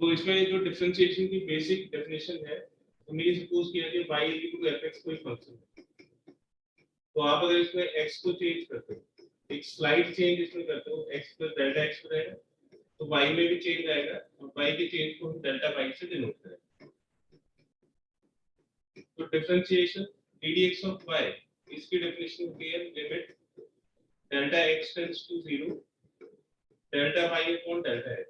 तो इसमें जो डिफरेंशिएशन की बेसिक डेफिनेशन है, हमने ये सपोज किया कि y इक्वल टू fx कोई फंक्शन है, तो आप अगर इसमें x को चेंज करते हो, एक स्लाइड चेंज इसमें करते हो, x प्लस डेल्टा x हो जाएगा, तो y में भी चेंज आएगा और y के चेंज को हम डेल्टा y से डिनोट करेंगे। तो डिफरेंशिएशन ddx ऑफ y, इसकी डेफिनेशन होती है limit delta x tends to 0 delta y upon delta x।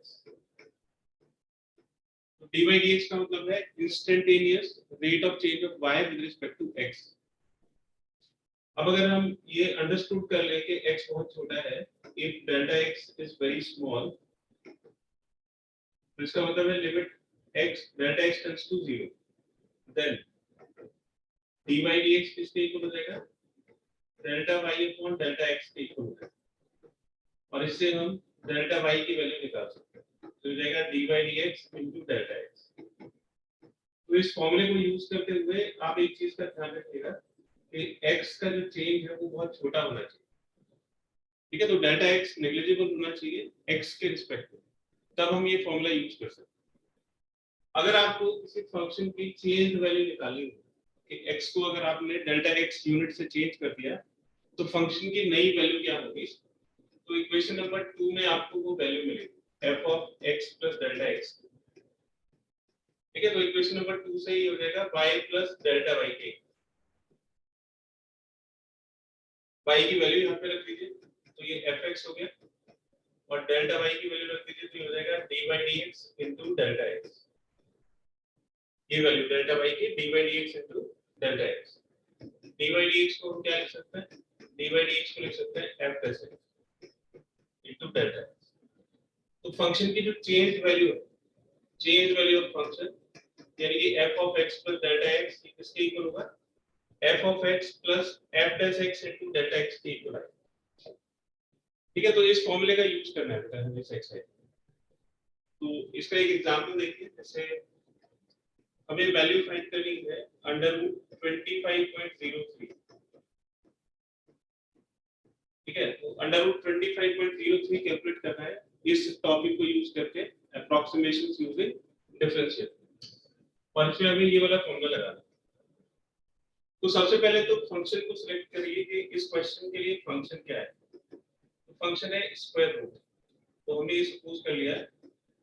तो dy dx का मतलब है instantaneous rate of change of y with respect to x। अब अगर हम ये अंडरस्टूड कर लें कि x बहुत छोटा है, if delta x is very small, तो इसका मतलब है limit x delta x tends to 0, then dy dx किसके इक्वल हो जाएगा, delta y upon delta x के इक्वल हो जाएगा, और इससे हम डेल्टा y की वैल्यू निकाल सकते हैं, तो हो जाएगा dy dx into delta x। तो इस फॉर्मूले को यूज करते हुए आप एक चीज का ध्यान रखिएगा कि x का जो चेंज है वो बहुत छोटा होना चाहिए, ठीक है। तो डेल्टा x नेग्लिजिबल होना चाहिए x के रिस्पेक्ट में, तब हम ये फॉर्मूला यूज कर सकते हैं। अगर आपको किसी फंक्शन की चेंज वैल्यू निकालनी हो कि x को अगर आपने डेल्टा x यूनिट से चेंज कर दिया, तो फंक्शन की नई वैल्यू क्या होगी, तो इक्वेशन नंबर 2 में आपको वो वैल्यू मिलेगी f of x plus delta x, ठीक है। तो इक्वेशन नंबर 2 से ही हो जाएगा y प्लस डेल्टा y के, y की वैल्यू यहाँ पे रख दीजिए, तो ये fx हो गया, और डेल्टा y की वैल्यू रख दीजिए, तो ये हो जाएगा dy dx into delta x। ये वैल्यू डेल्टा y की dy dx into delta x। dy dx को हम क्या लिख सकते हैं, dy dx को लिख सकते हैं f plus x into delta x। तो फंक्शन की जो चेंज वैल्यू है, चेंज वैल्यू ऑफ फंक्शन, यानी कि f of x plus delta x किसके इक्वल होगा, f of x plus f plus x into delta x के इक्वल है, ठीक है। तो इस फॉर्मूले का यूज करना है बेटा हमें एक्सरसाइज। तो इसका एक एग्जांपल देखिए, जैसे हमें वैल्यू फाइंड करनी है अंडर रूट 25.03, ठीक है। तो अंडर रूट 25.03 कैलकुलेट करना है इस टॉपिक को यूज करके, अप्रोक्सीमेशंस यूजिंग डिफरेंशियल, और इसमें हमें ये वाला फॉर्मूला लगाना है। तो सबसे पहले तो फंक्शन को सिलेक्ट करिए कि इस क्वेश्चन के लिए फंक्शन क्या है, तो फंक्शन है स्क्वायर रूट। तो हमने ये सपोज कर लिया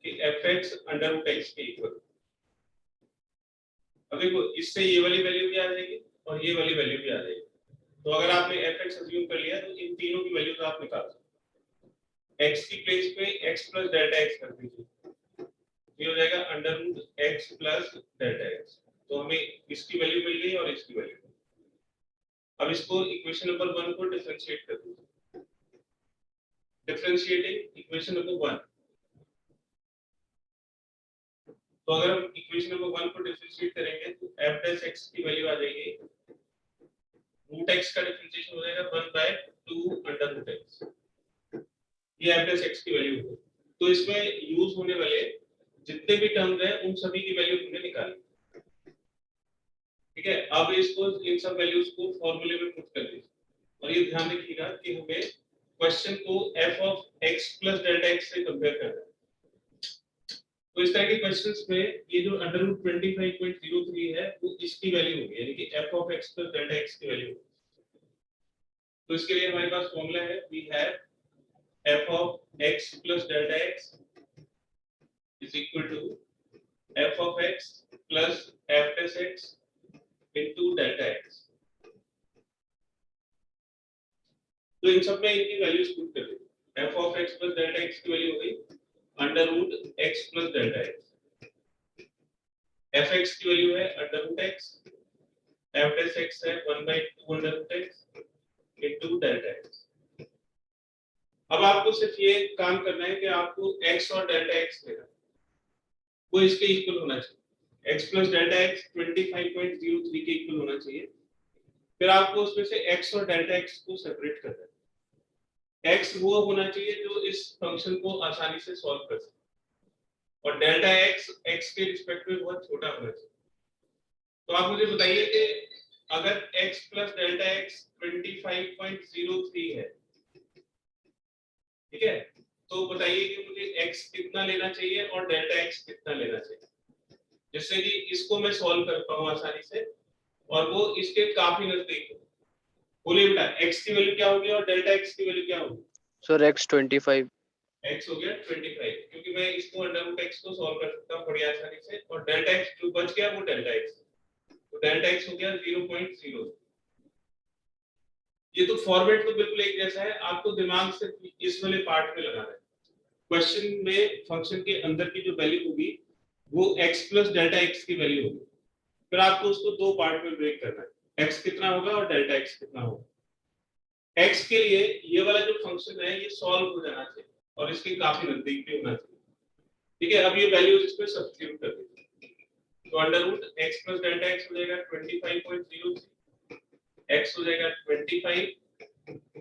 कि fx अंडर रूट x के इक्वल। अब देखो इससे ये वाली वैल्यू भी आ जाएगी और ये वाली वैल्यू भी आ जाएगी, तो अगर आपने fx अज्यूम कर लिया तो इन तीनों की वैल्यूज आप निकाल सकते हैं। x की प्लेस पे x प्लस डेल्टा x कर दीजिए, ये हो जाएगा under root x plus delta x। तो हमें इसकी वैल्यू मिल गई और इसकी वैल्यू। अब इसको इक्वेशन नंबर 1 को डिफरेंशिएट कर दीजिए, डिफरेंशिएटिंग इक्वेशन नंबर 1। तो अगर हम इक्वेशन नंबर 1 को डिफरेंशिएट करेंगे तो f प्लस x की वैल्यू आ जाएगी, रूट x का डिफरेंशिएशन हो जाएगा 1/2 अंडर रूट x, ये f प्लस x की वैल्यू होगी। तो इसमें यूज होने वाले जितने भी टर्म्स हैं उन सभी की वैल्यू हमने निकाली, ठीक है। अब इसको इन सब वैल्यूज को फॉर्मूले में पुट कर दीजिए, और ये ध्यान रखिएगा कि हमें क्वेश्चन को f of x plus delta x से कंपेयर करना है। तो इस तरह के क्वेश्चंस में ये जो अंडर रूट 25.03 है वो इसकी वैल्यू होगी, यानी कि f of x plus delta x की वैल्यू। तो इसके लिए हमारे पास फॉर्मूला है, we have f of x plus delta x is equal to f of x plus f plus x into delta x। तो इन सब में इनकी वैल्यूज पुट कर दीजिए, f of x plus delta x की वैल्यू हो गई under root x plus delta x, fx की वैल्यू है under root x, f plus x है 1/2 under root x into delta x। अब आपको सिर्फ ये काम करना है कि आपको x और डेल्टा x लेना, वो इसके इक्वल होना चाहिए, x प्लस डेल्टा x 25.03 के इक्वल होना चाहिए। फिर आपको उसमें से x और डेल्टा x को सेपरेट करना है, x वो होना चाहिए जो इस फंक्शन को आसानी से सॉल्व कर सके, और डेल्टा x x के रिस्पेक्ट में बहुत छोटा होना चाहिए। तो आप मुझे बताइए कि अगर x प्लस डेल्टा x 25.03 है, ठीक है, तो बताइए कि मुझे x कितना लेना चाहिए और डेल्टा x कितना लेना चाहिए, जिससे कि इसको मैं सॉल्व कर पाऊँ आसानी से और वो इसके काफी नजदीक हो। बोलिए बेटा x की वैल्यू क्या होगी और डेल्टा x की वैल्यू क्या होगी? Sir x 25। x हो गया 25, क्योंकि मैं इसको अंडर रूट x को सॉल्व कर सकता हूँ बड़ी आसानी से, और डेल्टा x जो बच गया वो डेल्टा x, तो डेल्टा x हो गया 0.0। ये तो फॉर्मेट तो बिल्कुल एक जैसा है, आपको दिमाग से इस वाले पार्ट में लगाना है। क्वेश्चन में फंक्शन के अंदर की जो वैल्यू होगी वो x प्लस डेल्टा x की वैल्यू होगी, फिर आपको उसको दो पार्ट में ब्रेक करना है, x कितना होगा और डेल्टा x कितना होगा। x के लिए ये वाला जो फंक्शन है ये सॉल्व हो जाना चाहिए और इसके काफी नजदीक भी होना चाहिए। ठीक है, अब ये वैल्यूज इसमें सब्स्टिट्यूट कर दीजिए, तो under root x plus delta x हो जाएगा 25.03, x हो जाएगा 25,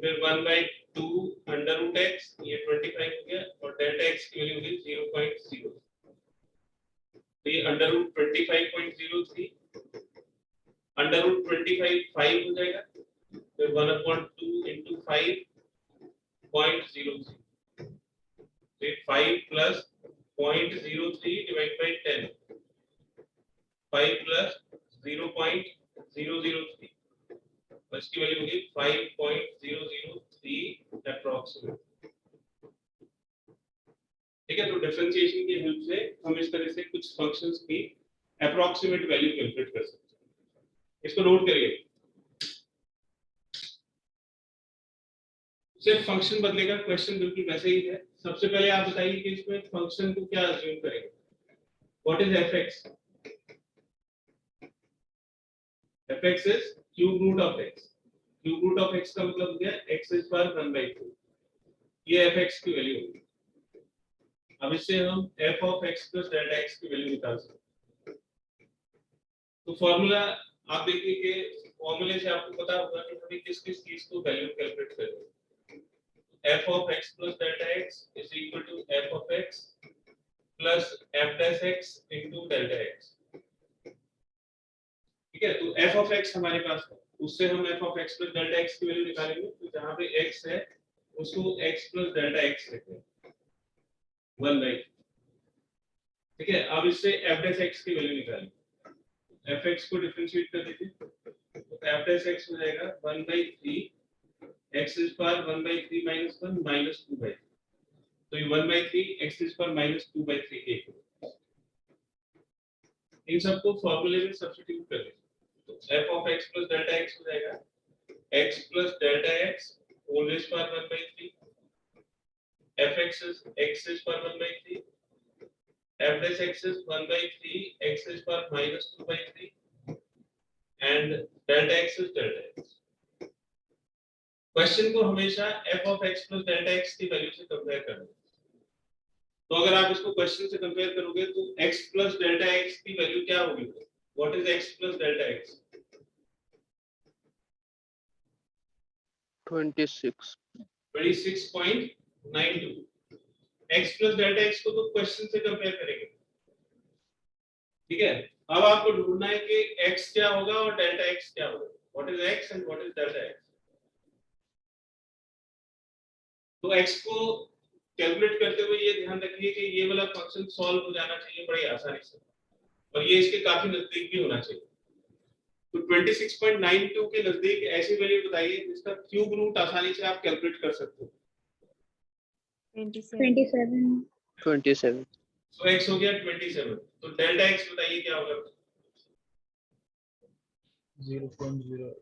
फिर 1/2 अंडर रूट x, ये 25 हो गया, और डेल्टा x की वैल्यू होगी 0.0, तो ये अंडर रूट 25.03 अंडर रूट 25 5 हो जाएगा, फिर 1/2 into 5.03, फिर 5 plus 0.03 divided by 10, 5 plus 0.003, इसकी वैल्यू होगी 5.003 अप्रॉक्सीमेट। ठीक है, तो डिफरेंशिएशन की हेल्प से हम इस तरह से कुछ फंक्शंस की अप्रॉक्सीमेट वैल्यू कैलकुलेट कर सकते हैं। इसको नोट करिए, सिर्फ फंक्शन बदलेगा, क्वेश्चन बिल्कुल वैसे ही है। सबसे पहले आप बताइए कि इसमें फंक्शन को क्या अज्यूम करेंगे। What is fx? fx is cube root of x। Cube root of x का मतलब हो गया x इज पर 1/2, ये fx की वैल्यू होगी। अब इससे हम f of x plus delta x की वैल्यू निकाल सकते हैं। तो फॉर्मूला आप देखिए कि फॉर्मूले से आपको पता होगा कि हमें किस किस चीज को वैल्यू कैलकुलेट करनी है। f of x plus delta x is equal to f of x plus f dash x into delta x। ठीक है, तो f of x हमारे पास है, उससे हम f of x plus delta x की वैल्यू निकालेंगे। तो जहां पे x है उसको x plus delta x लिखते हैं 1/2। ठीक है, अब इससे f dash x की वैल्यू निकालेंगे। fx को डिफरेंशिएट कर दीजिए, तो f dash x हो जाएगा 1/3 x is power 1/3 minus 1 minus 2/3, तो ये 1/3 x is power minus 2/3 के इक्वल। इन सबको फॉर्मूले में सब्स्टिट्यूट कर दीजिए, तो f of x plus delta x हो जाएगा x plus delta x whole is power 1/3, fx is x is power 1/3, f dash x is 1/3 x is power minus 2/3, and delta x is delta x। Question को हमेशा f of x plus delta x की value से compare करना है। तो अगर आप इसको क्वेश्चन से कंपेयर करोगे तो x plus delta x की वैल्यू क्या होगी? What is x plus delta x? 26.92। x plus delta x को तो क्वेश्चन से कंपेयर करेंगे। ठीक है, अब आपको ढूंढना है कि x क्या होगा और डेल्टा x क्या होगा। What is x and what is delta x? तो x को कैलकुलेट करते हुए ये ध्यान रखिए कि ये वाला फंक्शन सॉल्व हो जाना चाहिए बड़ी आसानी से, और ये इसके काफी नजदीक भी होना चाहिए। तो 26.92 के नजदीक ऐसी वैल्यू बताइए जिसका क्यूब रूट आसानी से आप कैलकुलेट कर सकते हो। 27। तो x हो गया 27, तो डेल्टा x बताइए क्या होगा? 0.0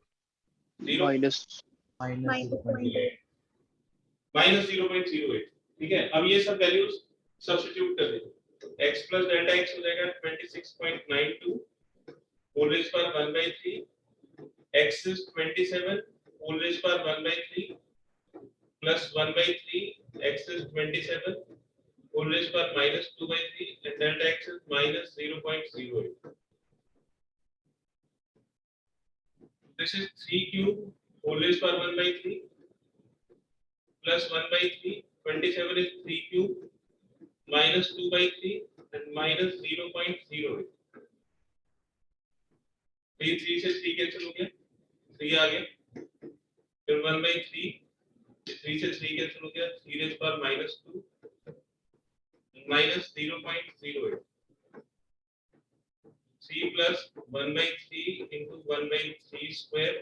माइनस -0.08। ठीक है, अब ये सब वैल्यूज सब्स्टिट्यूट कर दीजिए, तो x प्लस डेल्टा x हो जाएगा 26.92 होल रेज पर 1/3, x is 27 होल रेज पर 1/3 plus 1/3 x is 27 whole raise पर -2/3 and delta x is -0.08। This is 3 cube whole raised power 1/3 plus 1/3, 27 is 3 cube minus 2/3 and minus 0.08। तो ये 3 से 3 cancel हो गया, 3 आ गया, फिर 1/3, 3 से 3 कैंसिल हो गया, 3 raised power -2 minus 0.08. 3 plus 1 by 3 into 1 by 3 square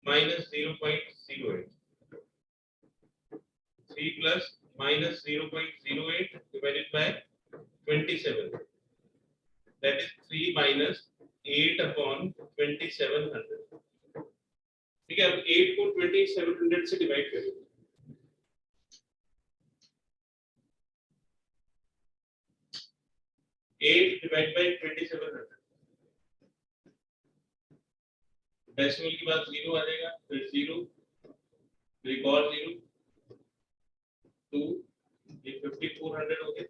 minus 0.08. 3 plus minus 0.08 divided by 27. That is 3 minus 8 upon 2700. ठीक है, अब 8 को 2700 से डिवाइड करें. 8 डिवाइड बाय 2700. डेसिमल की बात 0 आ जाएगा, फिर 0, एक और 0, 2, ये 5400 हो गया,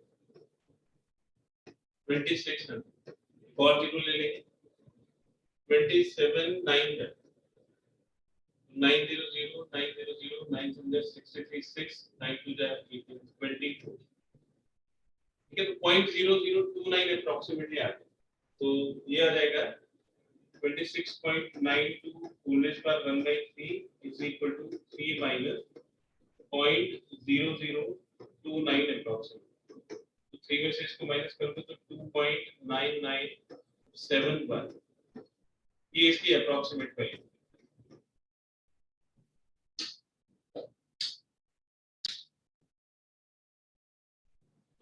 2600, एक और 0 ले लेंगे, 27900, 900, 900, 963, 9 24. ठीक है, तो 0.0029 अप्रोक्सीमेटली आ गया, तो ये आ जाएगा 26.92 whole raised power 1 by 3 is equal to 3 minus 0.0029 approximately. तो 3 में से इसको माइनस कर दो तो 2.9971, ये इसकी अप्रोक्सीमेट वैल्यू.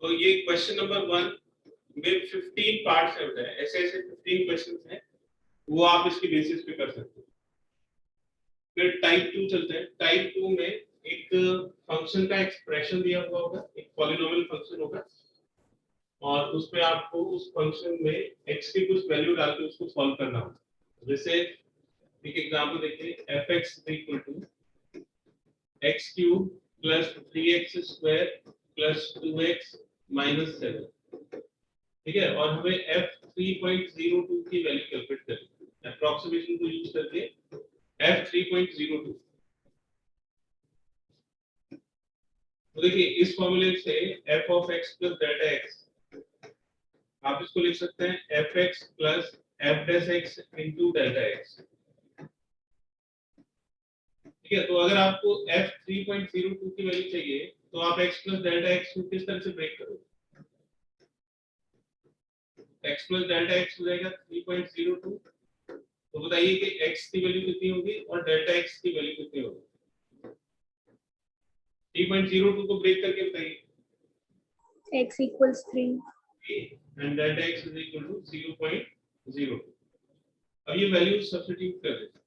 तो ये क्वेश्चन नंबर 1 में 15 पार्ट्स है, ऐसे 15 क्वेश्चंस हैं, वो आप इसकी बेसिस पे कर सकते हो. फिर टाइप 2 चलते हैं. टाइप 2 में एक फंक्शन का एक्सप्रेशन दिया हुआ होगा, एक पॉलिनोमियल फंक्शन होगा, और उसमें आपको उस फंक्शन में x की कुछ वैल्यू डाल के उसको सॉल्व करना होगा. जैसे एक एग्जांपल देखिए, fx equal to x cube plus 3x square plus 2x minus 7. ठीक है, और हमें f3.02 की वैल्यू कैलकुलेट करनी है. अप्रोक्सीमेशन को यूज करके f3.02. तो देखिए, इस फॉर्मूले से f of x plus delta x आप इसको लिख सकते हैं fx plus f dash x into delta x. ठीक है, तो अगर आपको f3.02 की वैल्यू चाहिए तो आप x plus delta x को किस तरह से ब्रेक करोगे? x plus delta x हो जाएगा 3.02. तो बताइए कि x की वैल्यू कितनी होगी और delta x की वैल्यू कितनी होगी? 3.02 को ब्रेक करके बताइए. x equals 3 and delta x is equal to 0.02. अब ये वैल्यू सब्स्टिट्यूट कर देते हैं,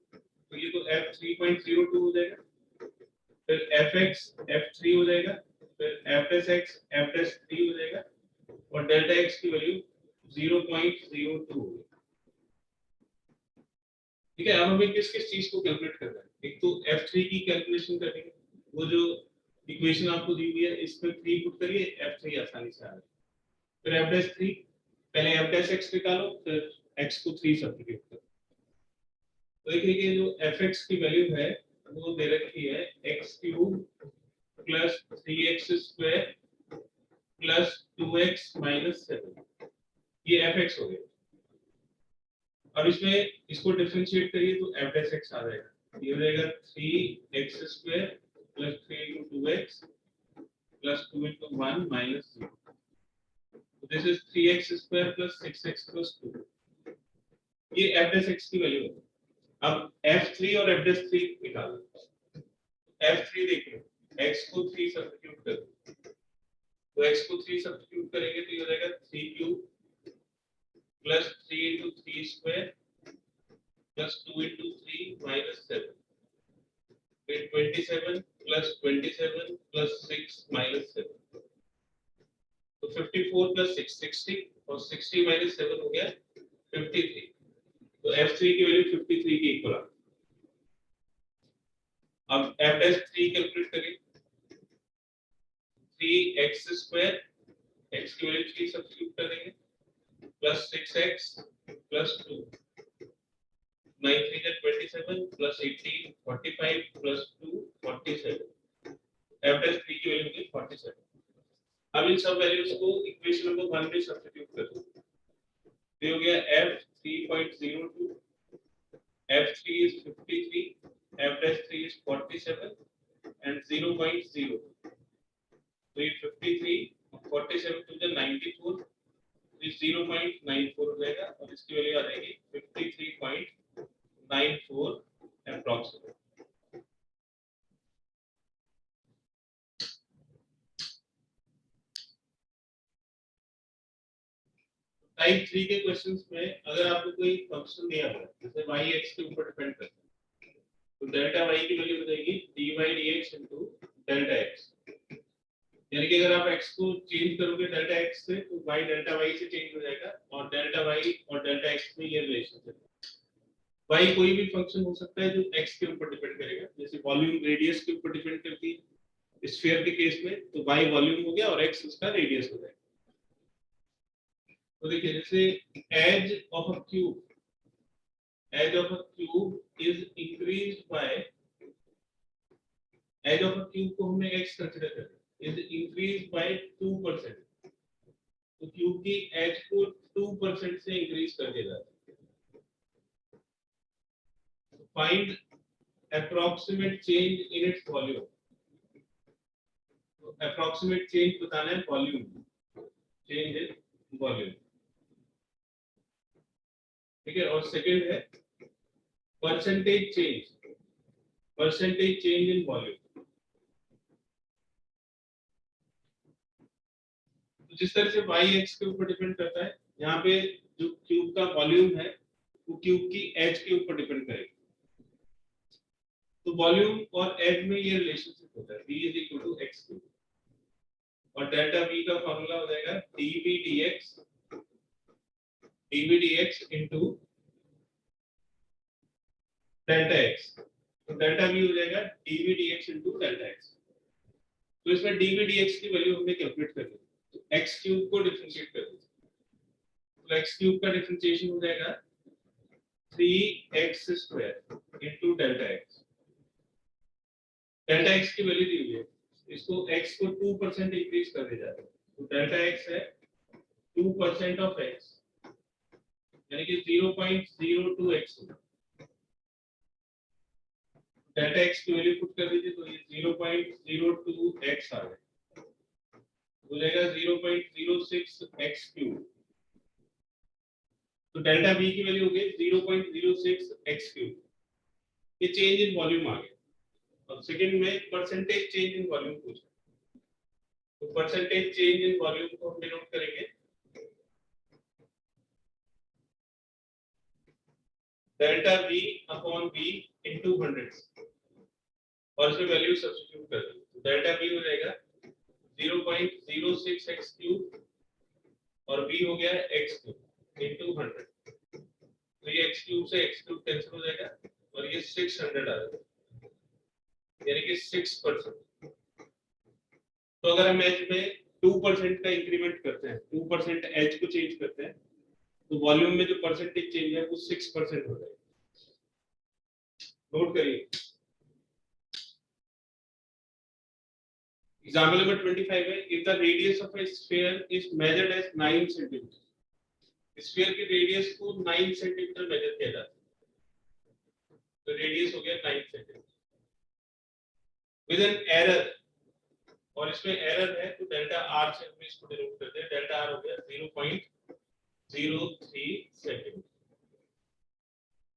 तो ये तो f3.02 हो जाएगा, फिर fx f3 हो जाएगा, फिर f(x) f(3) हो जाएगा, और delta x की वैल्यू 0.02 होगी. ठीक है, अब हमें किस किस चीज को कैलकुलेट करना है. एक तो f3 की कैलकुलेशन करनी है, वो जो इक्वेशन आपको दी हुई है इसमें 3 पुट करिए, f3 आसानी से आ जाएगा. फिर f(3), पहले f(x) निकालो, फिर x को 3 सब्स्टिट्यूट करो. तो देखिए कि जो fx की वैल्यू है वो दे रखी है x cube plus 3x square plus 2x minus 7. ये fx हो गया. अब इसमें इसको डिफरेंशिएट करिए तो f(x) आ जाएगा. ये हो जाएगा 3x square plus 3 into 2x plus 2 into 1 minus 0. This is 3x square plus 6x plus 2. ये f(x) की वैल्यू है. अब f3 और f(3) निकालो. f3 देखिए, x को 3 सब्स्टिट्यूट कर दो, तो x को 3 सब्स्टिट्यूट करेंगे तो ये हो जाएगा 3 cube plus 3 into 3 square plus 2 into 3 minus 7. फिर 27 plus 27 plus 6 minus 7. तो 54 plus 6 60, और 60 minus 7 हो गया 53. तो f3 की वैल्यू 53 के इक्वल आ. अब f(3) कैलकुलेट करें. 3x स्क्वायर, x की वैल्यू 3 सब्स्टिट्यूट कर देंगे, plus 6x plus 2, 9 3 27 plus 18 45 plus 2 47. f(3) की वैल्यू होगी 47. अब इन सब वैल्यूज को इक्वेशन नंबर 1 में सब्स्टिट्यूट कर दो. ये हो गया f3.02, f3 is 53, f(3) is 47 and 0.0. So ये 53 और 47 टू द 94, इस 0.94 हो जाएगा और इसकी वैल्यू आ जाएगी 53.94 अप्रॉक्सिमेट। टाइप 3 के क्वेश्चंस में अगर आपको कोई फंक्शन दिया हुआ है जैसे y x के ऊपर डिपेंड करता है तो डेल्टा y की वैल्यू हो जाएगी dy dx into delta x। यानी कि अगर आप x को चेंज करोगे डेल्टा x से तो y डेल्टा y से चेंज हो जाएगा और डेल्टा y और डेल्टा x में ये रिलेशनशिप है। y कोई भी फंक्शन हो सकता है जो x के ऊपर डिपेंड करेगा, जैसे वॉल्यूम रेडियस के ऊपर डिपेंड करती है स्फीयर के केस में, तो y वॉल्यूम हो गया और x उसका रेडियस हो जाएगा। तो देखिए जैसे edge of a cube is increased by edge of a cube को हमने x कंसीडर कर is increased by 2%, तो क्यूब की एज को 2% से इंक्रीज कर दिया जाता है। Find approximate change in its volume, तो अप्रॉक्सीमेट चेंज बताना है वॉल्यूम, चेंज इन वॉल्यूम, ठीक है। और सेकंड है परसेंटेज चेंज इन वॉल्यूम। जिस तरह से y x के ऊपर डिपेंड करता है, यहाँ पे जो क्यूब का वॉल्यूम है वो क्यूब की एज के ऊपर डिपेंड करेगा। तो वॉल्यूम और एज में ये रिलेशनशिप होता है v is equal to x cube और डेल्टा v का फॉर्मूला हो जाएगा dv dx into delta x। तो डेल्टा v हो जाएगा dv dx into delta x। तो इसमें dv dx की वैल्यू हमने कैलकुलेट कर ली, तो x क्यूब को डिफरेंशिएट कर दीजिए, तो x क्यूब का डिफरेंशिएशन हो जाएगा 3x square into delta x। Delta x की वैल्यू दी हुई है, इसको x को 2% इंक्रीज कर दिया जाता है, तो डेल्टा x है 2% ऑफ x यानी कि 0.02x होगा। डेल्टा x की वैल्यू पुट कर दीजिए तो ये 0.02x आ गया, हो जाएगा 0.06x क्यूब। तो डेल्टा v की वैल्यू हो गई 0.06x क्यूब। ये चेंज इन वॉल्यूम आ गया। अब सेकंड में परसेंटेज चेंज इन वॉल्यूम पूछा, तो परसेंटेज चेंज इन वॉल्यूम को हम डिनोट करेंगे delta v upon v into 100 और इसमें वैल्यू सब्स्टिट्यूट कर देंगे, तो डेल्टा v हो जाएगा 0.06x क्यूब और v हो गया x क्यूब इनटू 100। तो ये x क्यूब से x क्यूब कैंसिल हो जाएगा और ये 600 आ जाएगा, यानी कि 6%। तो अगर हम एज में 2% का इंक्रीमेंट करते हैं, 2% एज को चेंज करते हैं, तो वॉल्यूम में जो परसेंटेज चेंज है वो 6% हो जाएगा। नोट करिए एग्जांपल नंबर 25 है, if the radius of a sphere is measured as 9 centimetre, sphere की रेडियस को 9 सेंटीमीटर मेजर किया जाता है, तो रेडियस हो गया 9 सेंटीमीटर विद एन एरर, और इसमें एरर है तो डेल्टा आर से हम इसको डिनोट करते हैं, डेल्टा आर हो गया 0.03 सेंटीमीटर।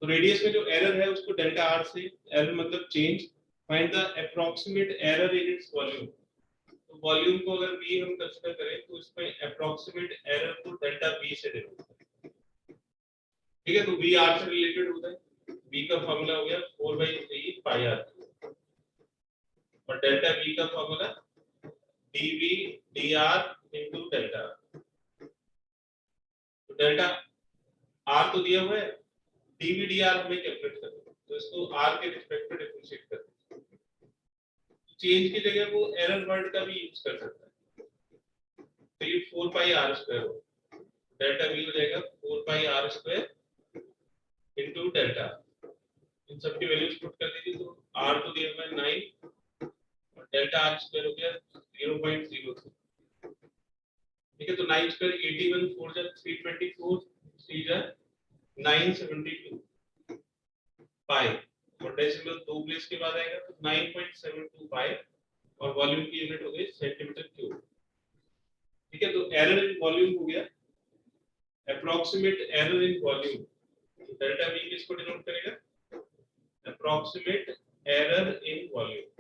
तो रेडियस में जो एरर है उसको डेल्टा आर से, एरर मतलब change, find the approximate error in its volume. तो वॉल्यूम को अगर v हम कंसीडर करें तो इसमें अप्रॉक्सीमेट एरर को डेल्टा v से डिनोट करें, ठीक है। तो v r से रिलेटेड होता है, v का फार्मूला हो गया 4/3 पाई r और डेल्टा v का formula dv dr into delta. तो डेल्टा r तो दिया हुआ है, dv dr हमें कैलकुलेट करना है, तो इसको r के रिस्पेक्ट में डिफरेंशिएट करना है। चेंज की जगह वो एरर वर्ड का भी यूज कर सकता है, तो ये 4 पाई r स्क्वायर हो, डेल्टा v हो जाएगा 4 पाई r स्क्वायर इनटू डेल्टा। इन सब की वैल्यूज पुट कर दीजिए, तो r तो दिया हुआ है 9 और डेल्टा r स्क्वायर हो गया 0.03, ठीक है। तो 9 स्क्वायर 81, 4 जा 324, 3 जा 972 पाई और डेसिमल 2 प्लेस के बाद आएगा तो 9.72 पाई और वॉल्यूम की यूनिट हो गई centimetre cube, error in volume हो गया, approximate error in volume, delta we किसको डिनोट करेगा, अप्रोक्सीमेट एरर इन वॉल्यूम।